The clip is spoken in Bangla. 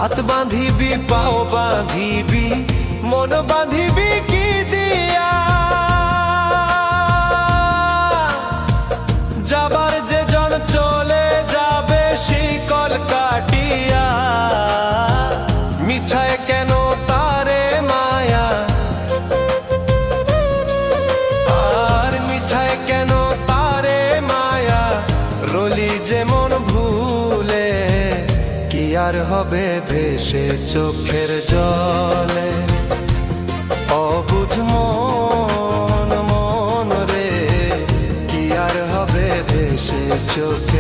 হাত বাঁধিবি পাও বাঁধিবি মন বাঁধিবি কি দিয়া যাবার যে জন চলে যাবে শিকল কাটিয়া মিছায় কেন তারে মায়া আর মিছায় কেন তারে মায়া রলি যেমন ভুলে কি আর হবে ভেসে চোখের জলে অবুঝ মন মন রে কি আর হবে ভেসে চোখে